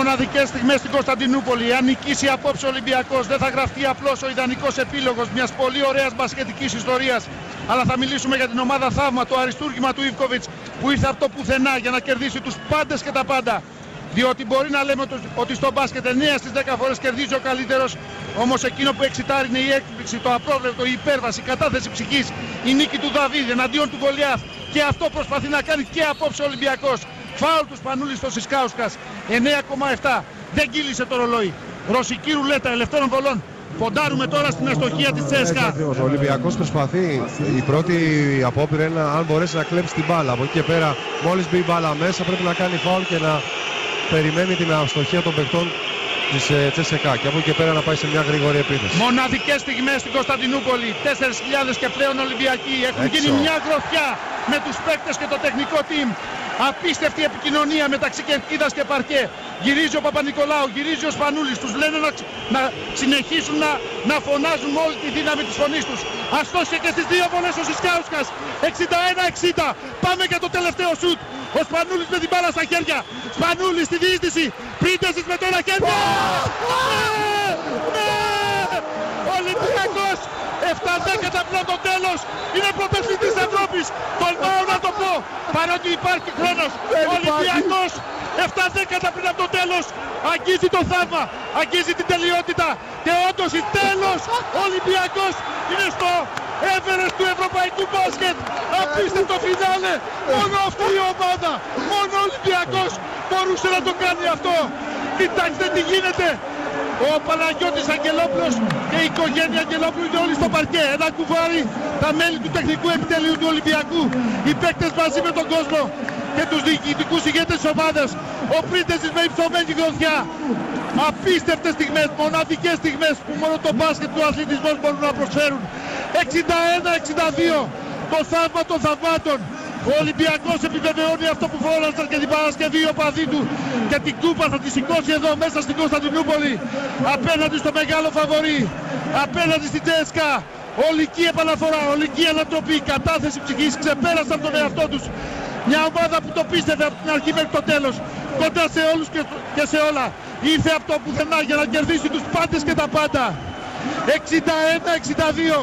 μοναδικές στιγμές στην Κωνσταντινούπολη. Αν νικήσει απόψε ο Ολυμπιακός, δεν θα γραφτεί απλώς ο ιδανικός επίλογος μιας πολύ ωραίας μπασκετικής ιστορίας, αλλά θα μιλήσουμε για την ομάδα θαύμα, το αριστούργημα του Ιβκοβιτς, που ήρθε από το πουθενά για να κερδίσει τους πάντες και τα πάντα. Διότι μπορεί να λέμε ότι στο μπάσκετ 9 στις 10 φορές κερδίζει ο καλύτερος, όμως εκείνο που εξητάρει είναι η έκπληξη, το απρόβλεπτο, η υπέρβαση, η κατάθεση ψυχής, η νίκη του Δαβίδ εναντίον του Γολιάθ. Και αυτό προσπαθεί να κάνει και απόψε ο Ολυμπιακός. Φάουλ του Σπανούλη στο Σισκάουσκας, 9,7. Δεν κύλησε το ρολόι. Ρωσική ρουλέτα ελευθέρων βολών. Ποντάρουμε τώρα στην αστοχία της Τσέσκα. Ο Ολυμπιακός προσπαθεί. Η πρώτη απόπειρα είναι αν μπορέσει να κλέψει την μπάλα. Από εκεί και πέρα, μόλις μπει η μπάλα μέσα, πρέπει να κάνει φάουλ και να περιμένει την αστοχία των παιχτών της Τσέσκα. Και από εκεί και πέρα να πάει σε μια γρήγορη επίθεση. Μοναδικές στιγμές στην Κωνσταντινούπολη. 4.000 και πλέον Ολυμπιακοί. Έχουν γίνει μια γροθιά με τους παίκτες και το τεχνικό team. Απίστευτη επικοινωνία μεταξύ Κερκίδας και Παρκέ. Γυρίζει ο Παπα-Νικολάου, γυρίζει ο Σπανούλης. Τους λένε να συνεχίσουν να φωνάζουν με όλη τη δύναμη της φωνής τους. Αστόχησε και στις δύο βολές ο Σισκάουσκας. 61-60. Πάμε για το τελευταίο σουτ. Ο Σπανούλης με την μπάλα στα χέρια. Σπανούλης στη διείσδυση. Πρίντεζης με το ένα χέρι. Ολυμπιακός 7-10 πλέον το τέλος. Είναι πρωταθλητής της Ευρώπης. Τολμάω να το πω, παρότι υπάρχει χρόνος. Ολυμπιακός 7-10 πριν από το τέλος. Αγγίζει το θαύμα, αγγίζει την τελειότητα. Και όντως η τέλος. Ολυμπιακός είναι στο Everest του ευρωπαϊκού μπάσκετ. Απίστευτο φινάλε. Μόνο αυτή η ομάδα, μόνο ο Ολυμπιακός μπορούσε να το κάνει αυτό. Κοιτάξτε τι γίνεται. Ο Παναγιώτης Αγγελόπουλος και η οικογένεια Αγγελόπουλου είναι όλοι στο παρκέ. Ένα κουβάρι τα μέλη του τεχνικού επιτελείου του Ολυμπιακού. Οι παίκτες μαζί με τον κόσμο και τους διοικητικούς ηγέτες της ομάδας. Ο Πρίντεζης με υψωμένη γροθιά. Απίστευτες στιγμές, μοναδικές στιγμές που μόνο το μπάσκετ του αθλητισμός μπορούν να προσφέρουν. 61-62. Το θαύμα των θαυμάτων. Ο Ολυμπιακός επιβεβαιώνει αυτό που φώνασαν και την Παρασκευή οι οπαδοί του, και την κούπα θα τη σηκώσει εδώ μέσα στην Κωνσταντινούπολη απέναντι στο μεγάλο φαβορί, απέναντι στην Τσέσκα. Ολική επαναφορά, ολική ανατροπή, κατάθεση ψυχής, ξεπέρασαν τον εαυτό τους. Μια ομάδα που το πίστευε από την αρχή μέχρι το τέλος, κοντά σε όλους και σε όλα. Ήρθε από το πουθενά για να κερδίσει τους πάντες και τα πάντα. 61-62.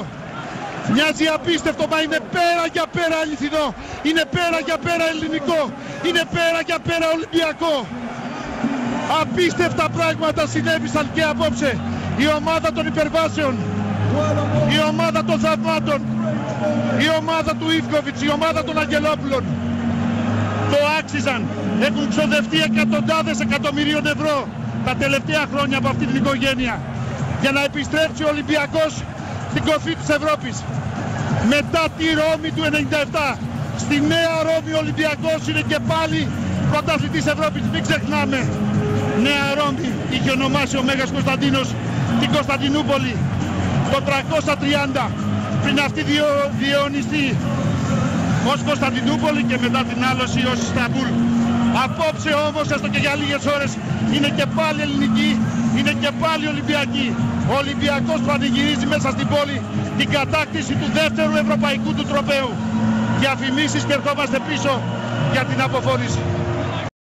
Μοιάζει απίστευτο, μα είναι πέρα για πέρα αληθινό. Είναι πέρα για πέρα ελληνικό. Είναι πέρα για πέρα Ολυμπιακό. Απίστευτα πράγματα συνέβησαν και απόψε. Η ομάδα των υπερβάσεων, η ομάδα των θαυμάτων, η ομάδα του Ιβκοβιτς, η ομάδα των Αγγελόπουλων το άξιζαν. Έχουν ξοδευτεί εκατοντάδες εκατομμυρίων ευρώ τα τελευταία χρόνια από αυτή την οικογένεια για να επιστρέψει ο Ολυμπιακός στην κορφή της Ευρώπης. Μετά τη Ρώμη του 97, στη Νέα Ρώμη ο Ολυμπιακός είναι και πάλι πρωταθλητής Ευρώπης. Μην ξεχνάμε, Νέα Ρώμη είχε ονομάσει ο Μέγας Κωνσταντίνος την Κωνσταντινούπολη το 330, πριν αυτή διαιωνιστεί ως Κωνσταντινούπολη και μετά την άλωση ως Ισταμπούλ. Απόψε όμως, έστω και για λίγες ώρες, είναι και πάλι ελληνική, είναι και πάλι Ολυμπιακή. Ο Ολυμπιακός πανηγυρίζει μέσα στην πόλη την κατάκτηση του δεύτερου ευρωπαϊκού του τροπαίου. Και αφημίσεις και ερχόμαστε πίσω για την αποφόρηση.